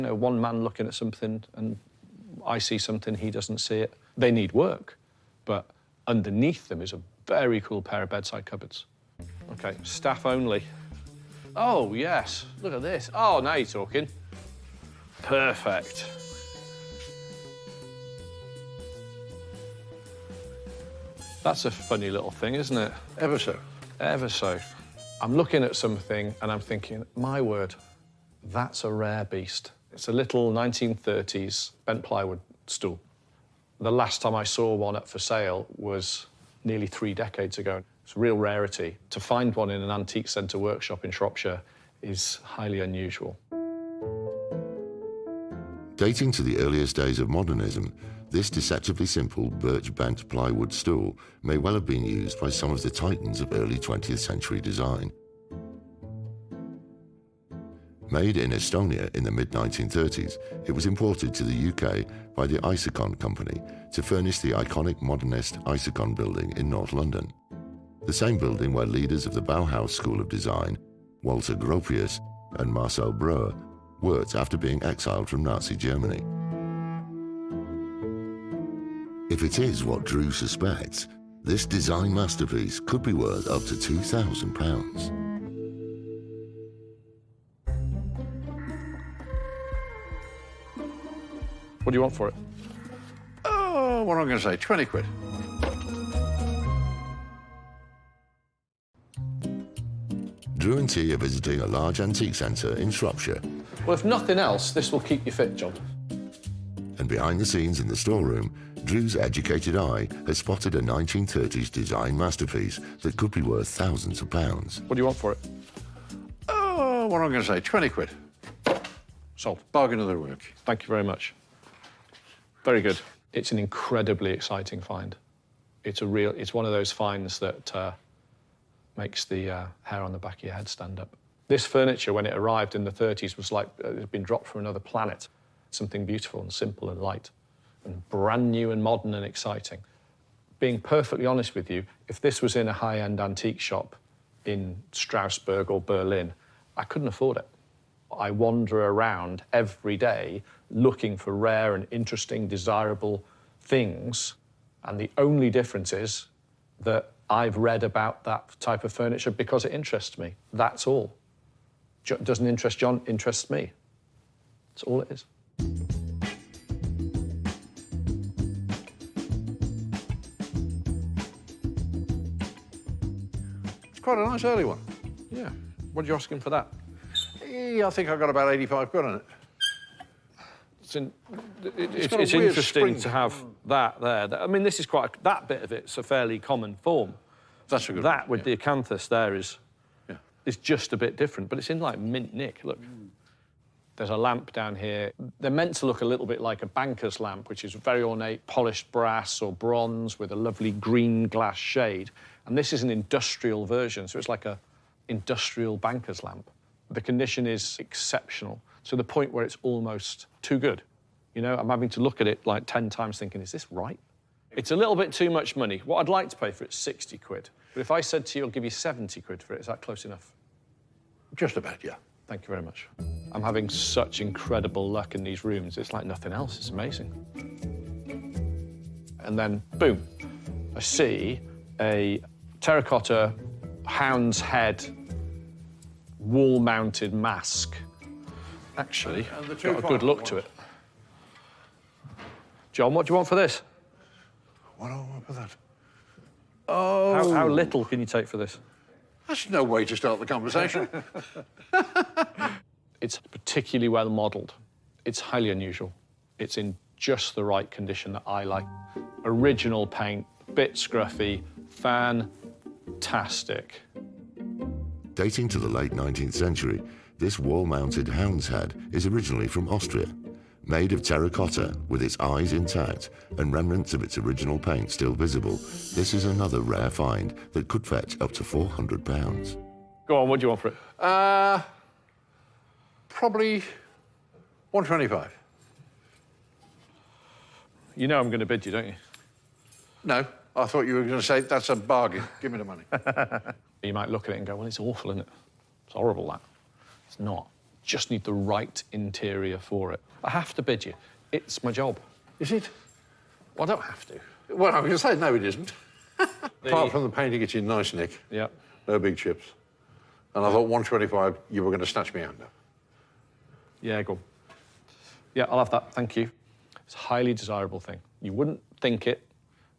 You know, one man looking at something and I see something, he doesn't see it. They need work, but underneath them is a very cool pair of bedside cupboards. OK, staff only. Oh, yes, look at this. Oh, now you're talking. Perfect. That's a funny little thing, isn't it? Ever so. Ever so. I'm looking at something and I'm thinking, my word, that's a rare beast. It's a little 1930s bent plywood stool. The last time I saw one up for sale was nearly 3 decades ago. It's a real rarity. To find one in an antique centre workshop in Shropshire is highly unusual. Dating to the earliest days of modernism, this deceptively simple birch bent plywood stool may well have been used by some of the titans of early 20th century design. Made in Estonia in the mid-1930s, it was imported to the UK by the Isokon Company to furnish the iconic modernist Isokon building in North London. The same building where leaders of the Bauhaus school of design, Walter Gropius and Marcel Breuer, worked after being exiled from Nazi Germany. If it is what Drew suspects, this design masterpiece could be worth up to £2,000. What do you want for it? Oh, what am I going to say? 20 quid. Drew and T are visiting a large antique centre in Shropshire. Well, if nothing else, this will keep you fit, John. And behind the scenes in the storeroom, Drew's educated eye has spotted a 1930s design masterpiece that could be worth thousands of pounds. What do you want for it? Oh, what am I going to say? 20 quid. Sold. Bargain of the week. Thank you very much. Very good. It's an incredibly exciting find. It's one of those finds that makes the hair on the back of your head stand up. This furniture, when it arrived in the 30s, was like it had been dropped from another planet. Something beautiful and simple and light and brand new and modern and exciting. Being perfectly honest with you, if this was in a high-end antique shop in Strasbourg or Berlin, I couldn't afford it. I wander around every day looking for rare and interesting, desirable things, and the only difference is that I've read about that type of furniture because it interests me. That's all. Doesn't interest John, interests me. That's all it is. It's quite a nice early one. Yeah. What are you asking for that? I think I got about 85 quid on it. It's interesting to have that there. I mean, this is that bit of it's a fairly common form. That's a good That one, with the acanthus there is just a bit different, but it's in like mint nick. Look, there's a lamp down here. They're meant to look a little bit like a banker's lamp, which is very ornate, polished brass or bronze with a lovely green glass shade. And this is an industrial version, so it's like a industrial banker's lamp. The condition is exceptional, to the point where it's almost too good. You know, I'm having to look at it like 10 times thinking, is this right? It's a little bit too much money. What I'd like to pay for it is 60 quid. But if I said to you, I'll give you 70 quid for it, is that close enough? Just about, yeah. Thank you very much. I'm having such incredible luck in these rooms. It's like nothing else. It's amazing. And then, boom, I see a terracotta hound's head wall-mounted mask. Actually, got a good look to it. John, what do you want for this? What do I want for that? Oh. How little can you take for this? That's no way to start the conversation. It's particularly well modelled. It's highly unusual. It's in just the right condition that I like. Original paint, bit scruffy, fantastic. Dating to the late 19th century, this wall-mounted hound's head is originally from Austria. Made of terracotta with its eyes intact and remnants of its original paint still visible, this is another rare find that could fetch up to £400. Go on, what do you want for it? Probably 125. You know I'm going to bid you, don't you? No, I thought you were going to say, that's a bargain. Give me the money. You might look at it and go, well, it's awful, isn't it? It's horrible, that. It's not. just need the right interior for it. I have to bid you. It's my job. Is it? Well, I don't have to. Well, I'm going to say no, it isn't. Apart from the painting, it's in nice nick. Yeah. No big chips. And I thought 125, you were going to snatch me under. Yeah, go on. Yeah, I'll have that, thank you. It's a highly desirable thing. You wouldn't think it,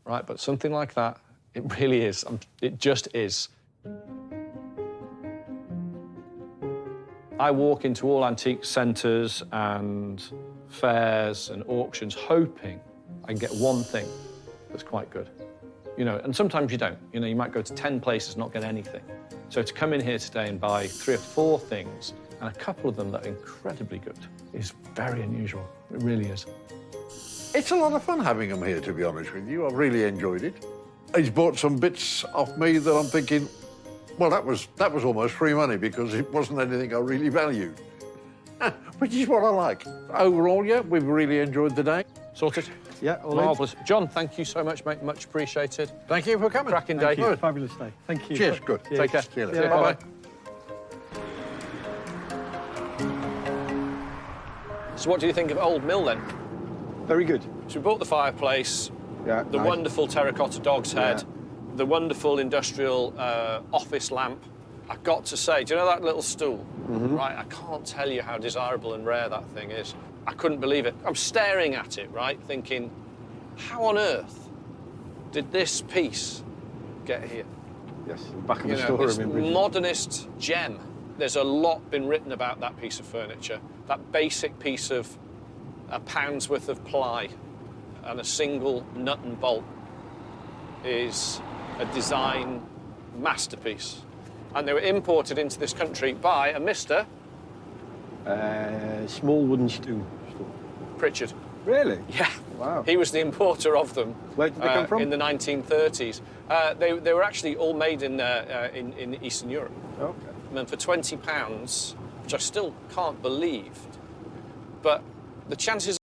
right? But something like that, it really is. It just is. I walk into all antique centres and fairs and auctions hoping I can get one thing that's quite good. You know, and sometimes you don't. You know, you might go to 10 places and not get anything. So to come in here today and buy 3 or 4 things, and a couple of them that are incredibly good, is very unusual. It really is. It's a lot of fun having him here, to be honest with you. I've really enjoyed it. He's bought some bits off me that I'm thinking, well, that was almost free money because it wasn't anything I really valued. Which is what I like. Overall, yeah, we've really enjoyed the day. Sorted? Yeah, all in. Marvellous. John, thank you so much, mate. Much appreciated. Thank you for coming. Cracking day. Thank you. Fabulous day. Thank you. Cheers, good. Take care. See you later. Yeah. Bye-bye. So what do you think of Old Mill, then? Very good. So we bought the fireplace, Yeah. the nice. wonderful terracotta dog's head, the wonderful industrial office lamp. I've got to say, do you know that little stool? Right, I can't tell you how desirable and rare that thing is. I couldn't believe it. I'm staring at it, right, thinking, how on earth did this piece get here? Yes, back of You the know, this storeroom in Bridget. modernist gem. There's a lot been written about that piece of furniture. That basic piece of a pound's worth of ply and a single nut and bolt is a design masterpiece. And they were imported into this country by a Mr. Small wooden stool. Pritchard. Really? Yeah. Wow. He was the importer of them. Where did they come from? In the 1930s. They were actually all made in Eastern Europe. Okay. And for £20, which I still can't believe, but the chances